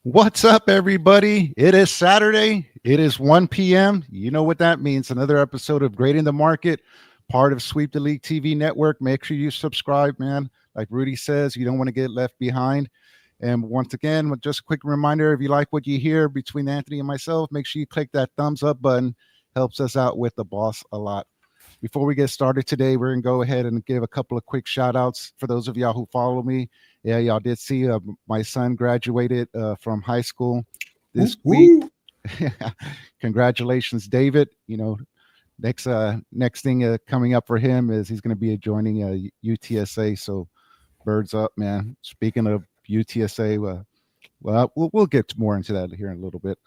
What's up, everybody? It is Saturday. It is 1 p.m. You know what that means. Another episode of Grading the Market, part of Sweep the League TV network. Make sure you subscribe, man. Like Rudy says, you don't want to get left behind. And once again, just a quick reminder, if you like what you hear between Anthony and myself, make sure you click that thumbs up button. Helps us out with the boss a lot. Before we get started today, we're going to go ahead and give a couple of quick shout outs for those of y'all who follow me. Yeah, y'all did see my son graduated from high school this week. Woo. Congratulations, David. Next thing coming up for him is he's going to be joining UTSA. So birds up, man. Speaking of UTSA, well, we'll get more into that here in a little bit.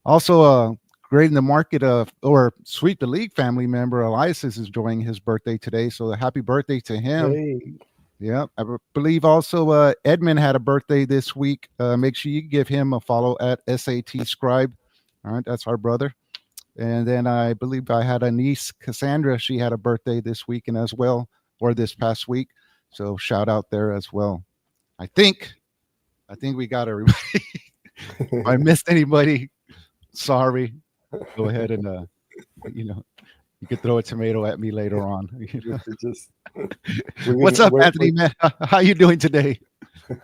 Also, grading the market or Sweep the League family member Elias is enjoying his birthday today. So happy birthday to him. Hey. Yeah, I believe also Edmund had a birthday this week. Make sure you give him a follow at SAT Scribe. All right, that's our brother. And then I believe I had a niece, Cassandra. She had a birthday this weekend as well, or this past week. So shout out there as well. I think we got everybody. If I missed anybody, sorry. Go ahead and you know you could throw a tomato at me later on. just What's up, Anthony? Man, how you doing today?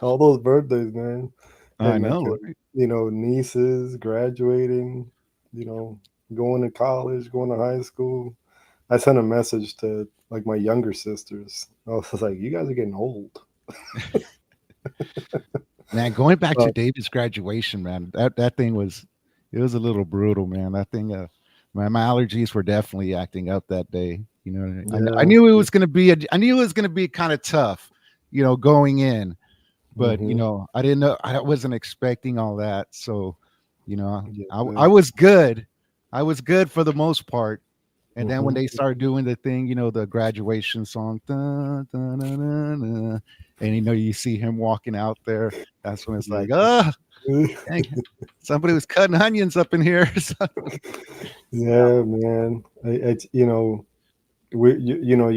all those birthdays, man. I And know. Right? nieces graduating, going to college, going to high school. I sent a message to like my younger sisters. I was like, "You guys are getting old." Man, going back Uh, to David's graduation, man, that thing was it was a little brutal, man. That thing, my allergies were definitely acting up that day. I yeah. knew it was going to be I knew it was going to be kind of tough, going in, but hmm I didn't know I wasn't expecting all that. So, I Yeah. was good. I was good for the most part. And then when hmm they started doing the thing, the graduation song, dun, dun, dun, dun, dun, and you see him walking out there, that's when it's Yeah. like, oh, dang, somebody was cutting onions up in here. Yeah, man. You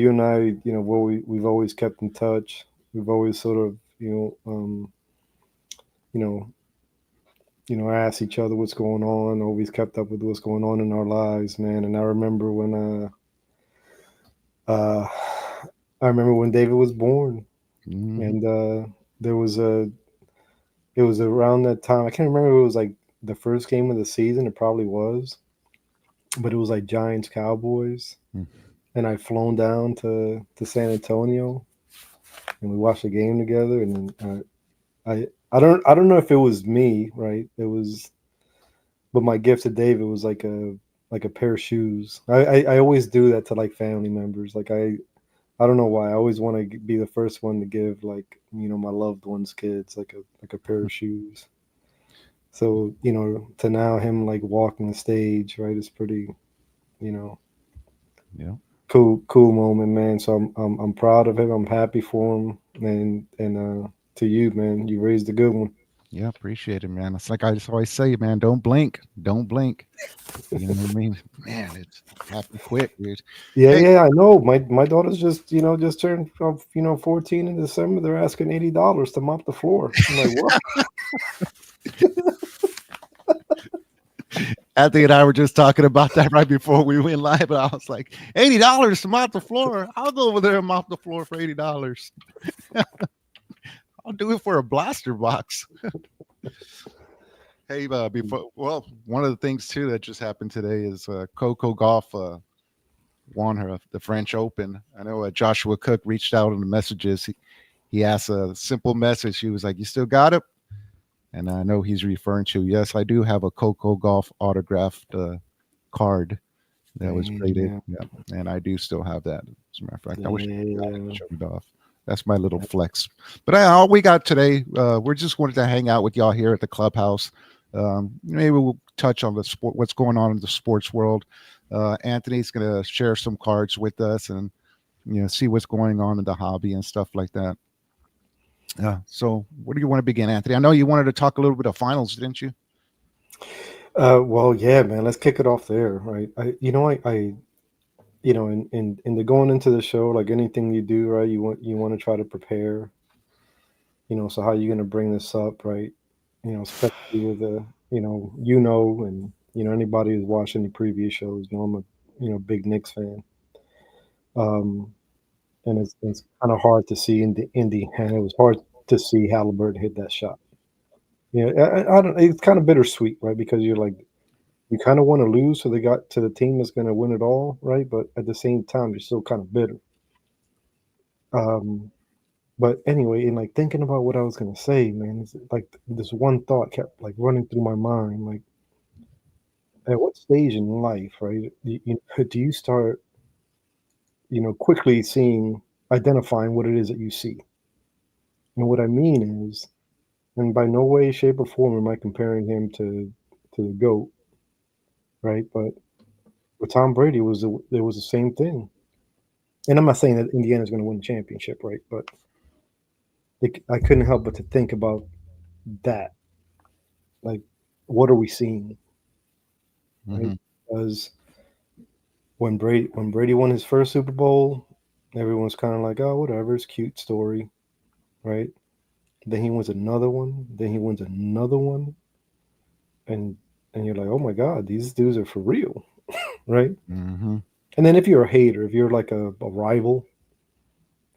and I, we've always kept in touch. We've always sort of, you know, ask each other what's going on. Always kept up with what's going on in our lives, man. And I remember uh, I remember when David was born, Mhm. and there was a, it was around that time. I can't remember if it was like the first game of the season. It probably was, but it was like Giants Cowboys, and I flown down to San Antonio, and we watched the game together. And I don't know if it was me, right? It was, but my gift to David was like a pair of shoes. I always do that to like family members. Like I don't know why. I always want to be the first one to give like my loved ones' kids like a pair of shoes. So to now him like walking the stage, right, is pretty you know Yeah. cool moment, man. So I'm proud of him. I'm happy for him, and to you, man, you raised a good one. Yeah, appreciate it, man. It's like I just always say, man, don't blink. Don't blink. You know what I mean? Man, it's happened quick, dude. Yeah, Hey, yeah, I know. My daughter's just turned 14 in December. They're asking $80 to mop the floor. I'm like, what? Anthony and I were just talking about that right before we went live. But I was like, $80 to mop the floor. I'll go over there and mop the floor for $80. I'll do it for a blaster box. Hey, one of the things too that just happened today is Coco Golf won the French Open. I know Joshua Cook reached out on the messages. He asked a simple message. He was like, "You still got it?" And I know he's referring to, yes, I do have a Coco Golf autographed card that was graded. Damn, Yeah, and I do still have that. As a matter of fact, I wish I had damn. showed it off. That's my little flex. But all we got today, we're just wanted to hang out with y'all here at the clubhouse. Maybe we'll touch on the sport, what's going on in the sports world. Anthony's going to share some cards with us, and see what's going on in the hobby and stuff like that. Yeah. So, where do you want to begin, Anthony? I know you wanted to talk a little bit of finals, didn't you? Well, yeah, man. Let's kick it off there, right? In the going into the show, like anything you do, right? You want to try to prepare. So how you gonna bring this up, right? especially with and anybody who's watched any previous shows know I'm a big Knicks fan. Um, and it's kind of hard to see in the Indy, and it was hard to see Halliburton hit that shot. I don't. It's kind of bittersweet, right? Because you're like you kind of want to lose so they got to the team that's going to win it all, right? But at the same time, you're still kind of bitter. Um, but anyway, and like thinking about what I was going to say, man, it's like this one thought kept like running through my mind, like at what stage in life, right? Do you start, quickly seeing, identifying what it is that you see? And what I mean is, and by no way, shape, or form am I comparing him to the goat, right? But with Tom Brady, it was the same thing. And I'm not saying that Indiana's going to win the championship, right? But I couldn't help but to think about that. Like, what are we seeing, right? Hmm. Because when Brady won his first Super Bowl, everyone's kind of like, oh, whatever, it's a cute story, right? Then he wins another one. Then he wins another one, and you're like, oh my God, these dudes are for real, right? Hmm. And then if you're a hater, if you're like a rival,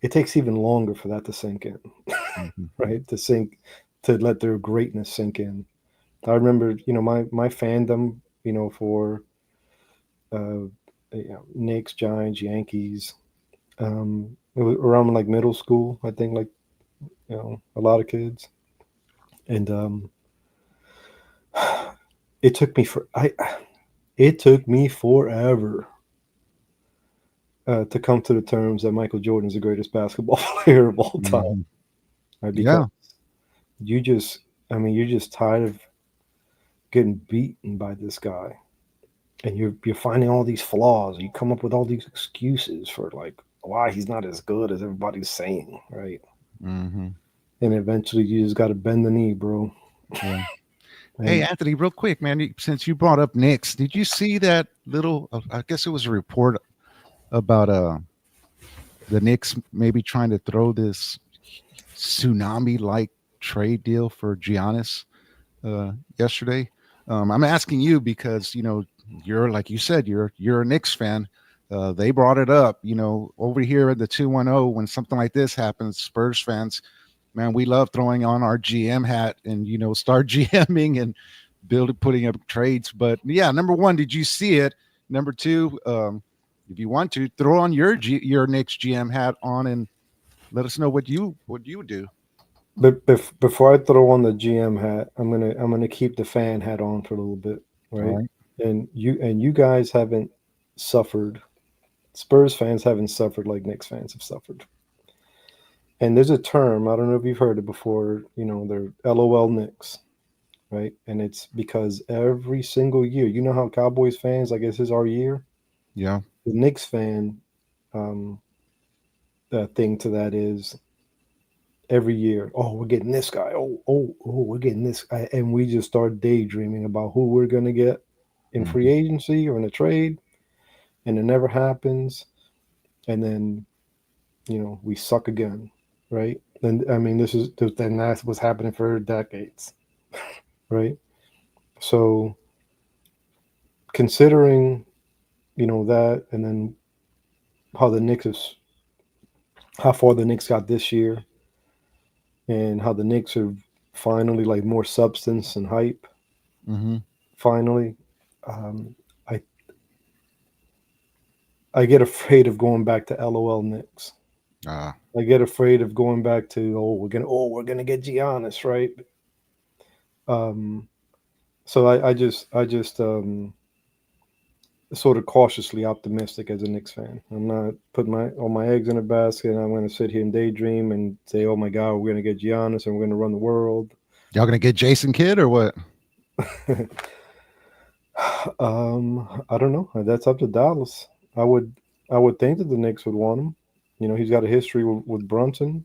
it takes even longer for that to sink in, Hmm. right? To let their greatness sink in. I remember, my fandom, for uh, Knicks, Giants, Yankees. It was around like middle school, I think, like a lot of kids, and it took me for I. It took me forever to come to the terms that Michael Jordan is the greatest basketball player of all time, Hmm. right? Because Yeah. you just, I mean, you're just tired of getting beaten by this guy, and you're finding all these flaws. You come up with all these excuses for like why he's not as good as everybody's saying, right? Hmm. And eventually, you just got to bend the knee, bro. Yeah. Hey, And Anthony, real quick, man. Since you brought up Knicks, did you see that little? I guess it was a report about the Knicks maybe trying to throw this tsunami-like trade deal for Giannis yesterday. I'm asking you because you're like you said you're a Knicks fan. They brought it up, over here at the 210 when something like this happens. Spurs fans, man, we love throwing on our GM hat and start GMing and putting up trades. But yeah, number one, did you see it? Number two, if you want to throw on your Knicks GM hat on and let us know what you would do. before I throw on the GM hat, I'm gonna keep the fan hat on for a little bit, All right? right. And you guys haven't suffered. Spurs fans haven't suffered like Knicks fans have suffered. And there's a term, I don't know if you've heard it before, they're LOL Knicks, right? And it's because every single year, you know how Cowboys fans, I guess, is our year. Yeah. The Knicks fan um, thing to that is every year, oh, we're getting this guy. Oh, we're getting this guy. And we just start daydreaming about who we're going to get in free Hmm. agency or in a trade. And it never happens. And then, we suck again, right? And I mean, then that's what's happening for decades, right? So considering, that, and then how the Knicks is, how far the Knicks got this year, and how the Knicks are finally like more substance and hype. Hmm. Finally, um, I I get afraid of going back to LOL Knicks. Ah. I get afraid of going back to we're gonna get Giannis, right? Um, so I just sort of cautiously optimistic as a Knicks fan. I'm not putting my all my eggs in a basket, and I'm going to sit here and daydream and say, "Oh my God, we're going to get Giannis and we're going to run the world." Y'all gonna get Jason Kidd or what? I don't know. That's up to Dallas. I would I would think that the Knicks would want him. He's got a history with Brunson.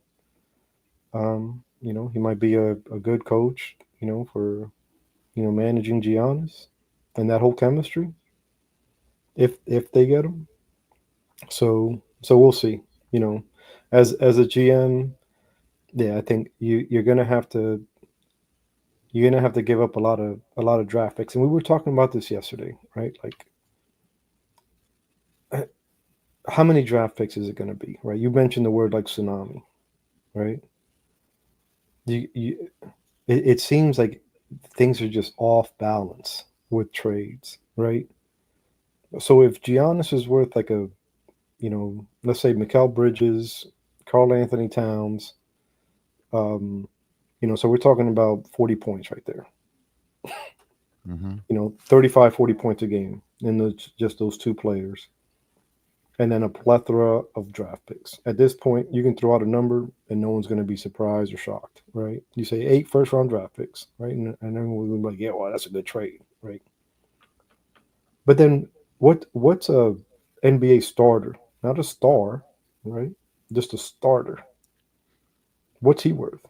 He might be a good coach. For managing Giannis and that whole chemistry. If they get him, so we'll see. You know, as a GM, yeah, I think you're gonna have to you're gonna have to give up a lot of draft picks. And we were talking about this yesterday, right? Like, uh, how many draft picks is it gonna be, right? You mentioned the word like tsunami, right? You it seems like things are just off balance with trades, right? So if Giannis is worth like let's say Mikal Bridges, Carl Anthony Towns, um, so we're talking about 40 points right there. Mm-hmm. 35, 40 points a game in just those two players. And then a plethora of draft picks. At this point, you can throw out a number and no one's going to be surprised or shocked, right? You say 8 first round draft picks, right? And everyone will be like, yeah, well, that's a good trade, right? But then what's a NBA starter? Not a star, right? Just a starter. What's he worth?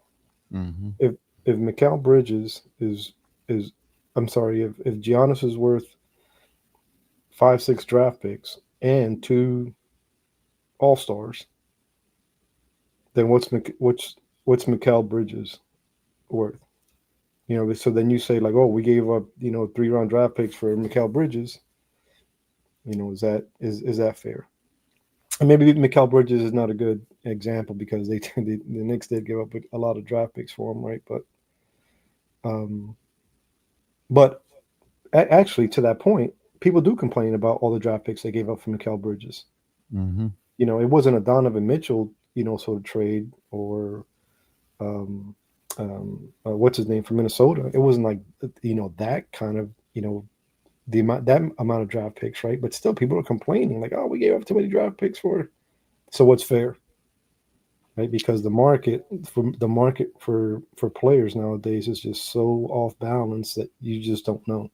Mm-hmm. If Mikal Bridges is I'm sorry, if Giannis is worth 5, 6 draft picks and 2 All Stars, then what's Mikal Bridges worth? So then you say like, oh, we gave up 3 round draft picks for Mikal Bridges. Is that fair? And maybe Mikal Bridges is not a good example because the Knicks did give up a lot of draft picks for him, right? Um, but actually, to that point, people do complain about all the draft picks they gave up for Mikal Bridges. Mm-hmm. It wasn't a Donovan Mitchell, sort of trade or um, what's his name from Minnesota. It wasn't like that kind of that amount of draft picks, right? But still, people are complaining like, oh, we gave up too many draft picks for. So what's fair, right? Because the market for players nowadays is just so off balance that you just don't know.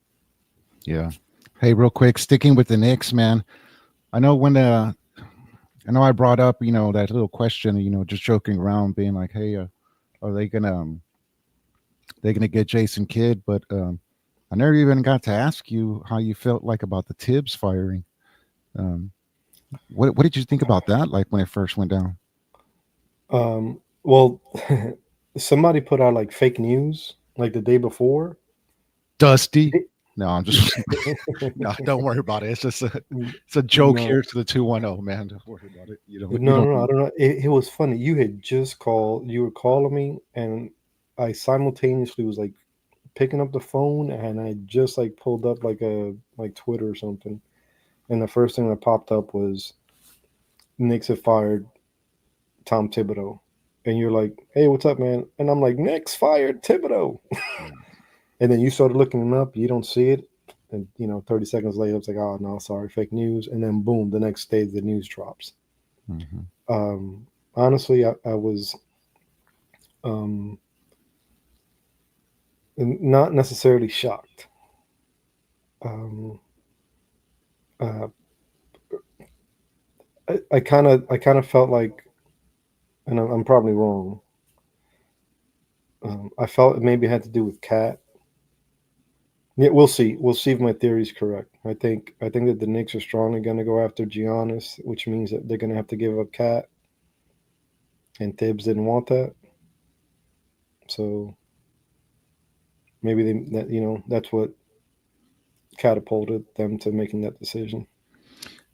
Yeah. Hey, real quick, sticking with the Knicks, man. I know when I know I brought up, that little question, just joking around, being like, "Hey, are they gonna get Jason Kidd?" But I never even got to ask you how you felt like about the Tibbs firing. Um, what did you think about that? Like when it first went down? Well, somebody put out like fake news like the day before. Dusty. No, I'm just no. Don't worry about it. It's a joke No, here to the 210, man. Don't worry about it. You no, don't no, I need. don't know. It was funny. You had just called. You were calling me, and I simultaneously was like picking up the phone, and I just like pulled up like Twitter or something, and the first thing that popped up was Knicks have fired Tom Thibodeau, and you're like, "Hey, what's up, man?" And I'm like, "Knicks fired Thibodeau," Yeah. and then you started looking him up. You don't see it, and 30 seconds later, it's like, "Oh no, sorry, fake news," and then boom, the next day the news drops. Mm-hmm. Um, honestly, I was um, not necessarily shocked. Um, uh, I kind of felt like, and I'm probably wrong. I felt it maybe had to do with Cat. Yeah, we'll see. We'll see if my theory is correct. I think that the Knicks are strongly going to go after Giannis, which means that they're going to have to give up Cat, and Tibbs didn't want that. So maybe that's what catapulted them to making that decision.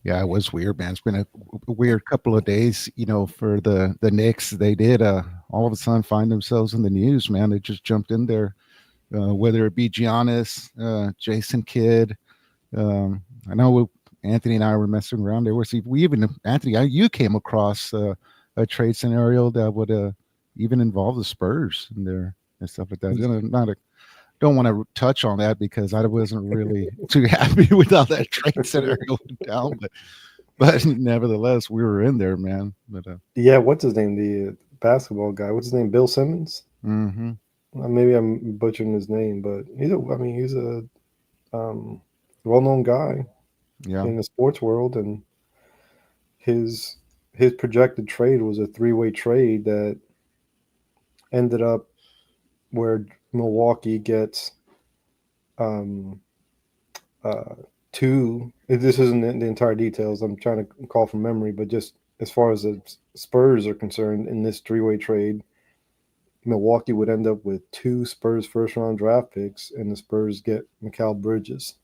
Yeah, it was weird, man. It's been a weird couple of days, for the Knicks. They did all of a sudden find themselves in the news, man. They just jumped in there, whether it be Giannis, Jason Kidd. I know Anthony and I were messing around. There was we even Anthony, you came across a trade scenario that would even involve the Spurs in there and stuff like that. Not a don't want to touch on that because I wasn't really too happy with how that trade scenario went down, but nevertheless, we were in there, man. But Yeah, what's his name? The basketball guy. What's his name? Bill Simmons. mm-hmm. Maybe I'm butchering his name, but he's a um, well-known guy Yeah, in the sports world, and his his projected trade was a three-way trade that ended up where Milwaukee gets um, uh, two. This isn't the entire details. I'm trying to call from memory, but just as far as the Spurs are concerned, in this three-way trade, Milwaukee would end up with 2 Spurs first round draft picks, and the Spurs get Mikal Bridges.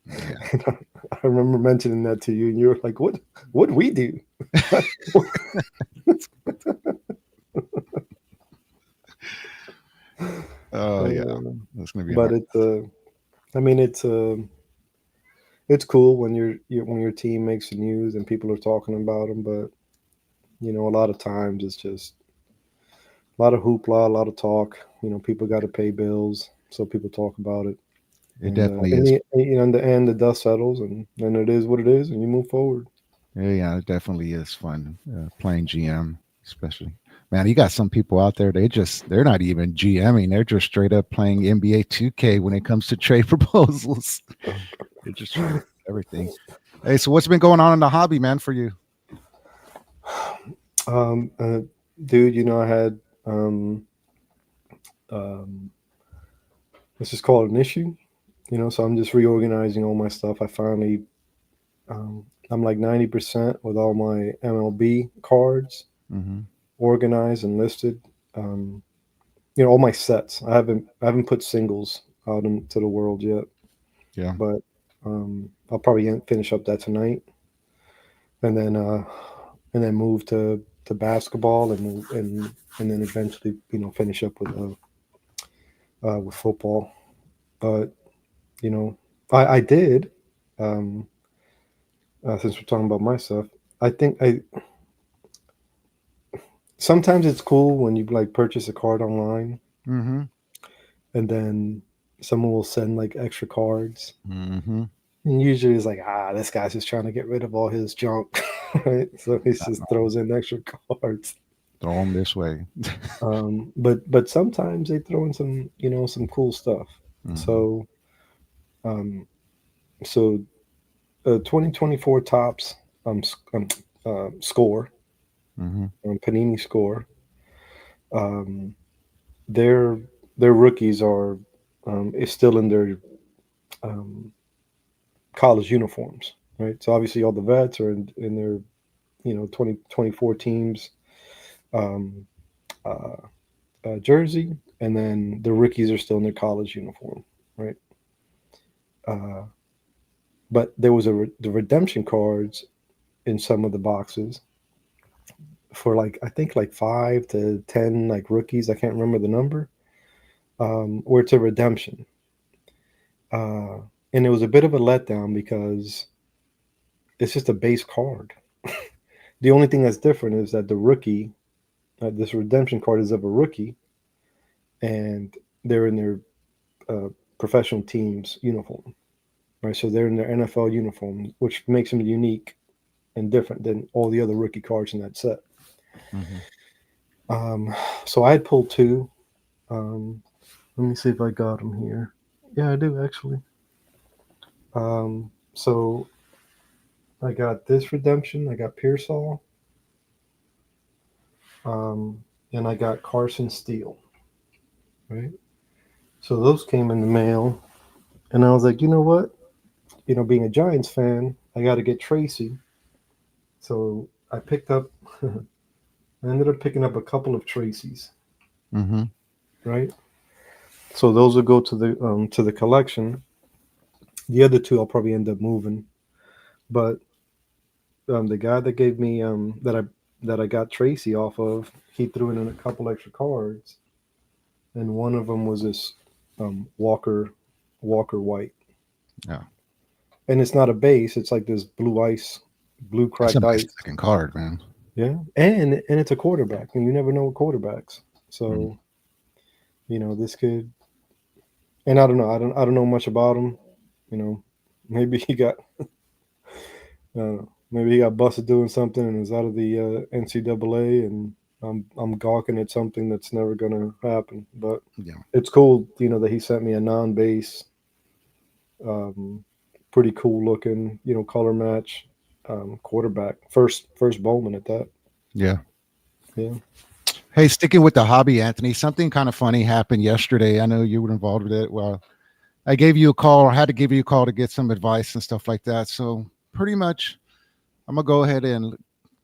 Yeah. And I remember mentioning that to you, and you were like, "What? What'd we do?" Oh yeah, Uh, that's gonna be but hard. I mean, it's cool when when your team makes the news and people are talking about them. But a lot of times it's just a lot of hoopla, a lot of talk. People got to pay bills, so people talk about it. It And definitely is. in the end, the dust settles, and it is what it is, and you move forward. Yeah, it definitely is fun playing GM, especially. Man, you got some people out there. They're not even GMing. They're just straight up playing NBA 2K when it comes to trade proposals. They're just trying to do everything. Hey, so what's been going on in the hobby, man, for you? Um, uh, Dude, I had um, let's just call it an issue. So I'm just reorganizing all my stuff. I finally, I'm like 90% with all my MLB cards Mm-hmm. organized and listed. Um, all my sets. I haven't put singles out into the world yet, Yeah. but I'll probably finish up that tonight, and then move to basketball, and then eventually finish up with football. But you know, I did. Um, since we're talking about my stuff, I think I sometimes it's cool when you like purchase a card online, Mm-hmm. and then someone will send like extra cards. Mm-hmm. And usually it's like, this guy's just trying to get rid of all his junk, right? So he just throws in extra cards. Throw them this way. But sometimes they throw in some cool stuff. Mm-hmm. So um, so 2024 tops score Mm-hmm. Panini score. Um, their their rookies are is still in their um, college uniforms, right? So obviously all the vets are in their 2024 teams um, uh, jersey, and then the rookies are still in their college uniform, right? Uh, but there was the redemption cards in some of the boxes for like I think like 5 to 10 like rookies. I can't remember the number. Where it's a redemption, uh, and it was a bit of a letdown because it's just a base card. The only thing that's different is that the rookie, this redemption card is of a rookie, and they're in their professional team's uniform, right? So they're in their NFL uniform, which makes them unique and different than all the other rookie cards in that set. Mm-hmm. Um, so I had pulled two. Let me see if I got them here. Yeah, I do actually. So I got this redemption. I got Pearsall, um, and I got Carson Steele. Right. So those came in the mail, and I was like, you know what? Being a Giants fan, I got to get Tracy. So I picked up. I ended up picking up a couple of Tracys. Mm-hmm. Right. So those will go to the collection. The other two I'll probably end up moving, but the guy that gave me that I got Tracy off of, he threw in a couple extra cards, and one of them was this Walker White, Yeah. and it's not a base; it's like this blue That's a cracked nice ice. looking card, man. Yeah, and it's a quarterback, and you never know with quarterbacks. Mm. So this could, and I don't know much about him. You know, maybe he got maybe he got busted doing something and is out of the NCAA, and I'm gawking at something that's never gonna happen. But Yeah. it's cool, that he sent me a non-base, um, pretty cool looking, color match quarterback, first Bowman at that. Yeah. Yeah. Hey, sticking with the hobby, Anthony, something kind of funny happened yesterday. I know you were involved with it. Well, I gave you a call or had to give you a call to get some advice and stuff like that. So pretty much I'm gonna go ahead and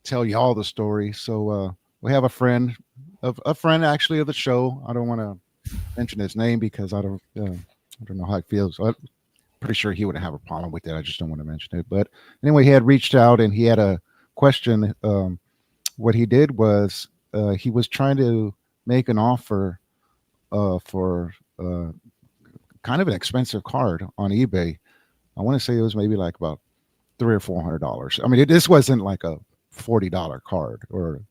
tell you all the story. So we have a friend of a friend actually of the show. I don't want to mention his name because I don't know how he feels. I'm pretty sure he wouldn't have a problem with it. I just don't want to mention it. But anyway, he had reached out and he had a question. What he did was he was trying to make an offer for kind of an expensive card on eBay. I want to say it was maybe like about $300 or $400. I mean, this wasn't like a $40 card or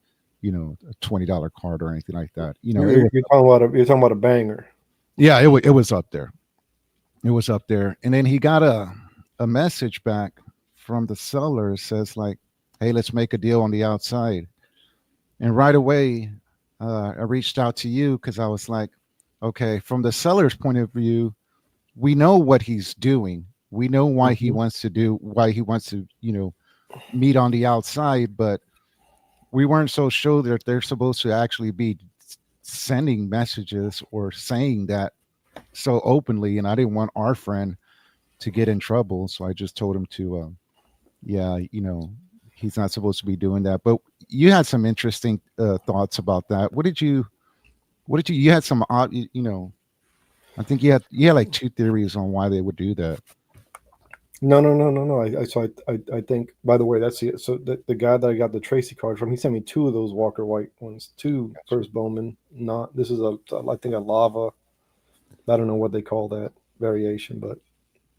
a $20 card or anything like that. It was You're talking about a banger. yeah, it was up there. It was up there, and then he got a message back from the seller. It says like, "Hey, let's make a deal on the outside." And right away, I reached out to you because I was like, okay, from the seller's point of view, we know what he's doing. We know Mhm. why he wants to, meet on the outside, but we weren't so sure that they're supposed to actually be sending messages or saying that so openly. And I didn't want our friend to get in trouble. So I just told him to, yeah, he's not supposed to be doing that. But you had some interesting thoughts about that. You had some odd, I think you had like two theories on why they would do that. No, no, no, no, no. I think. By the way, that's so the guy that I got the Tracy card from. He sent me two of those Walker White ones. Two Gotcha. first Bowman. Not this is I think a lava. I don't know what they call that variation, but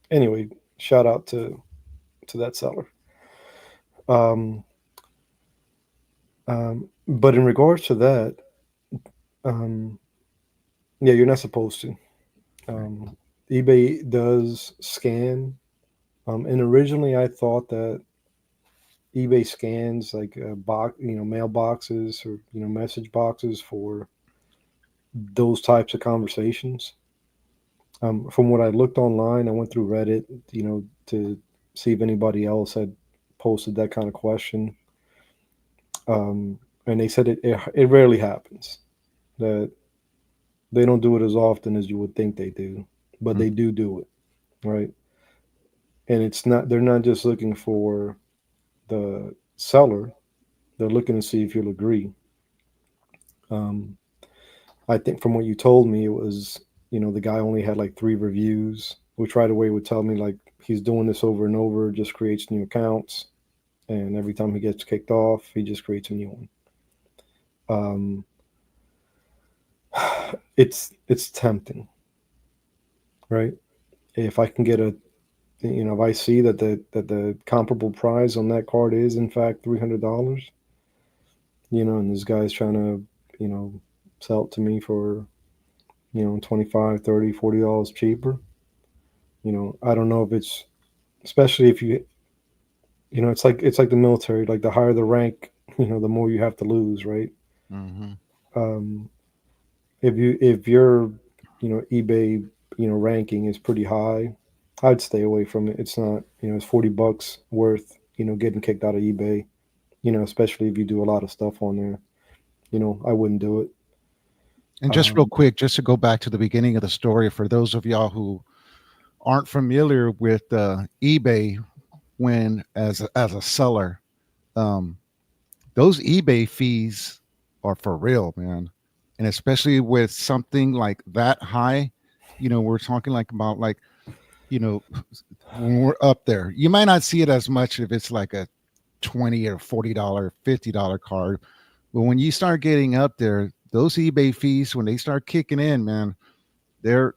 anyway, shout out to that seller. Um, but in regards to that, um, yeah, you're not supposed to. Um, eBay does scan. And originally I thought that eBay scans like mailboxes or message boxes for those types of conversations. From what I looked online, I went through Reddit, to see if anybody else had posted that kind of question. And they said it rarely happens. That they don't do it as often as you would think they do, but they Mhm. do it, right? And it's not they're not just looking for the seller; they're looking to see if you'll agree. Um, I think from what you told me, it was the guy only had like 3 reviews, which right away would tell me like he's doing this over and over, just creates new accounts, and every time he gets kicked off, he just creates a new one. Um, it's tempting, right? If I can get if I see that the comparable price on that card is in fact $300, and this guy's trying to sell it to me for 25, 30, $40 cheaper. I don't know if it's especially if it's like the military, like the higher the rank, the more you have to lose, right? Mhm. um if your eBay ranking is pretty high, I'd stay away from it. It's not, it's $40 worth getting kicked out of eBay, especially if you do a lot of stuff on there. I wouldn't do it. And just real um quick, just to go back to the beginning of the story, for those of y'all who aren't familiar with eBay, when as a seller, um, those eBay fees are for real, man. And especially with something like that high, we're talking like about like, you know, when we're up there, you might not see it as much if it's like a 20 or $40, $50 card. But when you start getting up there, those eBay fees, when they start kicking in, man, they're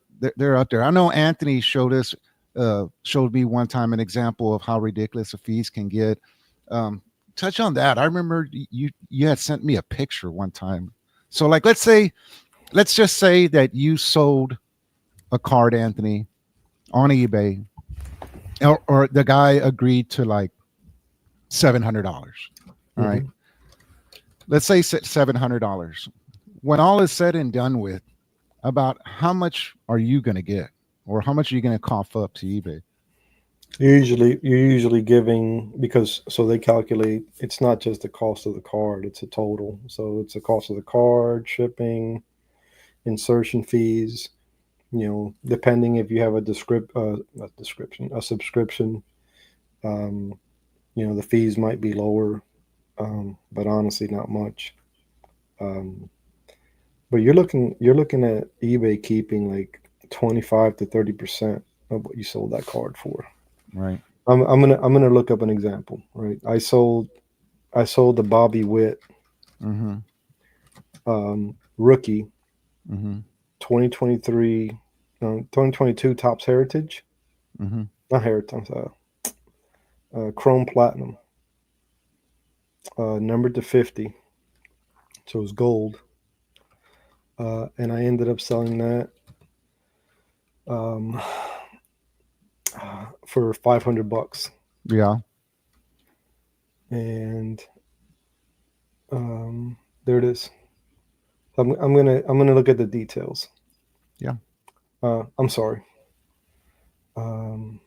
up there. I know Anthony showed me one time an example of how ridiculous the fees can get. Um, touch on that. I remember you had sent me a picture one time. So like let's just say that you sold a card, Anthony, on eBay, or the guy agreed to like $700. All right, mhm. let's say $700. When all is said and done with, about how much are you going to get, or how much are you going to cough up to eBay? You're usually giving, because so they calculate it's not just the cost of the card, it's a total. So it's the cost of the card, shipping, insertion fees, depending if you have a description, a subscription, um, the fees might be lower, but honestly, not much. Um, But you're looking at eBay keeping like 25 to 30% of what you sold that card for. Right. I'm gonna look up an example, right? I sold the Bobby Witt Mm-hmm. rookie Mm-hmm. 2023 2022 Topps Heritage, Mm-hmm. not Heritage, Chrome Platinum, numbered to 50, so it was gold, and I ended up selling that um, for $500, Yeah. and there it is. I'm gonna look at the details. Yeah. I'm sorry. Um,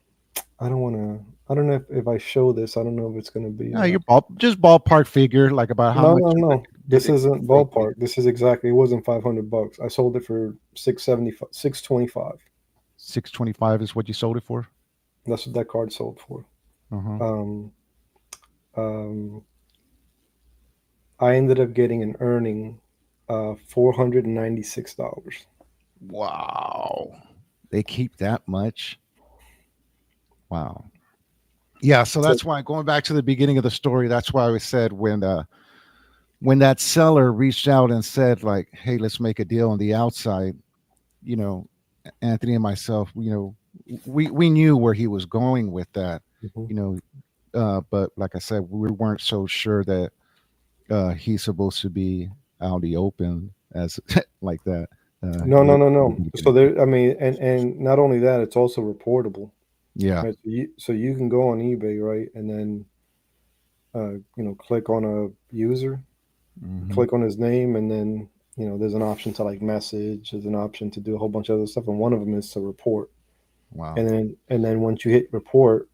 I don't want to. I don't know if I show this. I don't know if it's gonna be. Yeah, just ballpark figure, like about how No, much no, no. did This it isn't roughly? ballpark. This is exactly. It wasn't $500. I sold it for 675, 625. 625 is what you sold it for. That's what that card sold for. Uh-huh. Um, um, I ended up getting an earning, $496. Wow. They keep that much. Wow. Yeah, so So, that's why going back to the beginning of the story, that's why I said when that seller reached out and said like, "Hey, let's make a deal on the outside," you know, Anthony and myself, we knew where he was going with that, mhm. you know, but like I said, we weren't so sure that he's supposed to be out in the open as like that. No, no, You, no, you no. can get So it. there. I mean, and not only that, it's also reportable. Yeah. Right. So you can go on eBay, right, and then click on a user, Hmm. click on his name, and then there's an option to like message. There's an option to do a whole bunch of other stuff, and one of them is to report. Wow. And then once you hit report,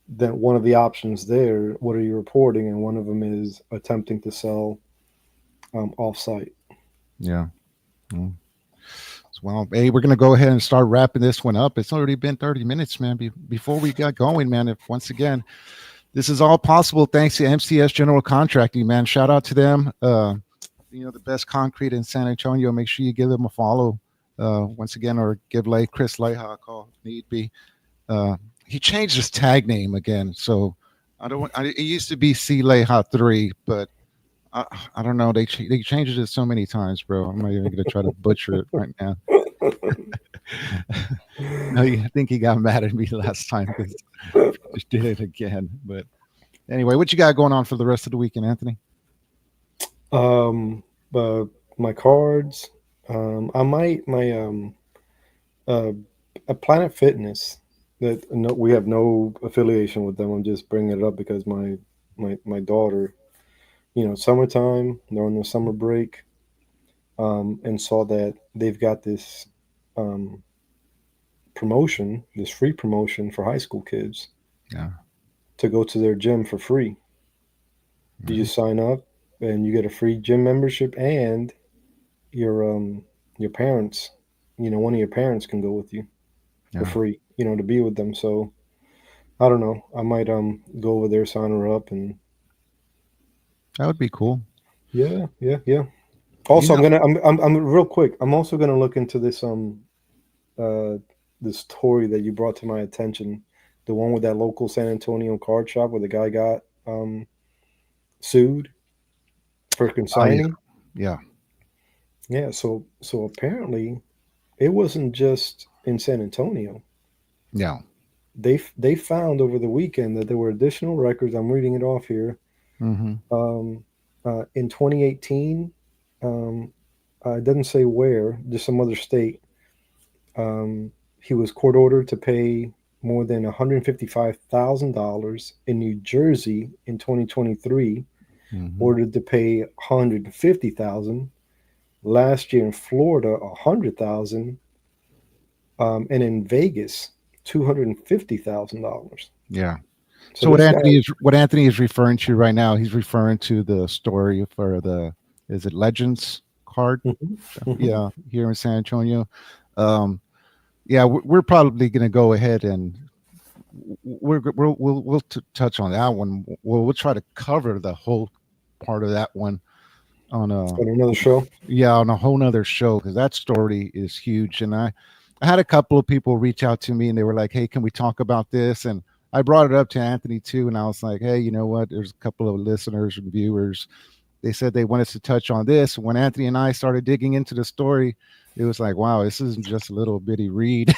then one of the options there, what are you reporting? And one of them is attempting to sell off-site. Yeah. Mm. Well, hey, we're gonna go ahead and start wrapping this one up. It's already been 30 minutes, man. Before we got going, man. If once again, this is all possible thanks to MCS General Contracting, man. Shout out to them. The best concrete in San Antonio. Make sure you give them a follow. Once again, or give Chris Leha a call if need be. He changed his tag name again, so I don't. It used to be C Leha 3, but I, I don't know. They changed it so many times, bro. I'm not even gonna try to butcher it right now. No, I think he got mad at me last time because I just did it again. But anyway, what you got going on for the rest of the weekend, Anthony? um, uh, my cards. I might my uh, a Planet Fitness that no, we have no affiliation with them. I'm just bringing it up because my daughter, summertime, they're on the summer break, and saw that they've got this um, promotion, this free promotion for high school kids Yeah. to go to their gym for free. You Mhm. just sign up and you get a free gym membership, and your parents, one of your parents can go with you for Yeah. free, to be with them. So I don't know. I might go over there, sign her up, and That would be cool. yeah, yeah, yeah. You Also, know, I'm real quick. I'm also gonna look into uh this story that you brought to my attention, the one with that local San Antonio card shop where the guy got sued for oh yeah, consigning. yeah, Yeah, so apparently it wasn't just in San Antonio. yeah. They found over the weekend that there were additional records. I'm reading it off here. Mm-hmm. In 2018, um, it doesn't say where, just some other state. He was court ordered to pay more than $155,000 in New Jersey in 2023, Mm-hmm. ordered to pay 150,000 last year in Florida, 100,000, and in Vegas, $250,000. Yeah. So So this guy, What Anthony is referring to right now, he's referring to the story for the is it Legends card? mhm, mhm. Yeah, here in San Antonio. Um, yeah, we're probably going to go ahead and we'll touch on that one. We'll try to cover the whole part of that one on On another show. yeah, on a whole nother show, because that story is huge. And I had a couple of people reach out to me and they were like, hey, can we talk about this? And I brought it up to Anthony too. And I was like, hey, you know what? There's a couple of listeners and viewers. They said they wanted us to touch on this. When Anthony and I started digging into the story, it was like, wow, this isn't just a little bitty read.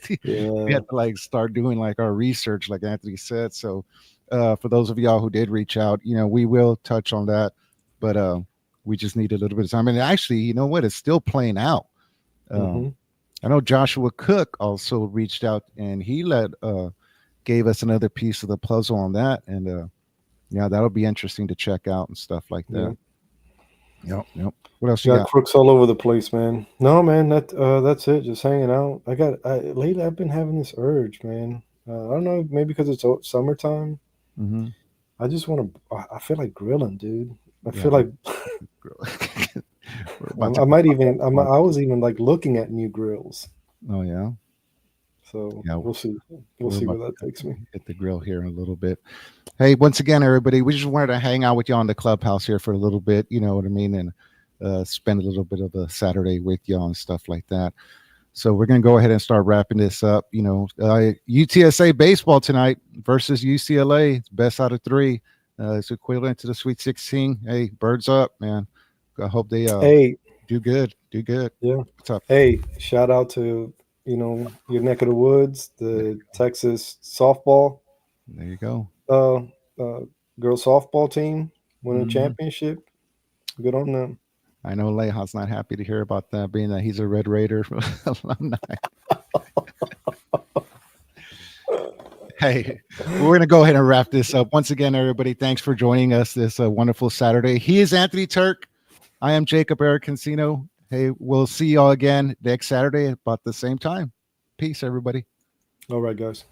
We Yeah. had to like start doing like our research, like Anthony said. So for those of y'all who did reach out, we will touch on that. But we just need a little bit of time. And actually, you know what? It's still playing out. Mm-hmm. I know Joshua Cook also reached out and he gave us another piece of the puzzle on that. And yeah, that'll be interesting to check out and stuff like Yeah. that. Yep. What else you Got got? crooks all over the place, man. No, man, that's it. Just hanging out. Lately I've been having this urge, man. I don't know, maybe because it's summertime. Mm-hmm. I just want to. I feel like grilling, dude. I Yeah, feel like we're about to I go might out even. on- I was even like looking at new grills. Oh yeah, So yeah. we'll see. We'll We're see about where that takes me. to hit the grill here in a little bit. Hey, once again, everybody, we just wanted to hang out with you on the clubhouse here for a little bit. You know what I mean, and spend a little bit of a Saturday with y'all and stuff like that. So we're going to go ahead and start wrapping this up. UTSA baseball tonight versus UCLA. It's best out of three. It's equivalent to the Sweet 16. Hey, birds up, man. I hope they Hey, do good. Do good. yeah. What's up? Hey, shout out to your neck of the woods, the Texas softball, There you go. uh, uh, girls softball team winning a Mhm. championship. Good on them. I know Leja's not happy to hear about that, being that he's a Red Raider alumni. Hey, we're going to go ahead and wrap this up. Once again, everybody, thanks for joining us this wonderful Saturday. He is Anthony Turk. I am Jacob Aracancino. Hey, we'll see y'all again next Saturday about the same time. Peace, everybody. All right, guys.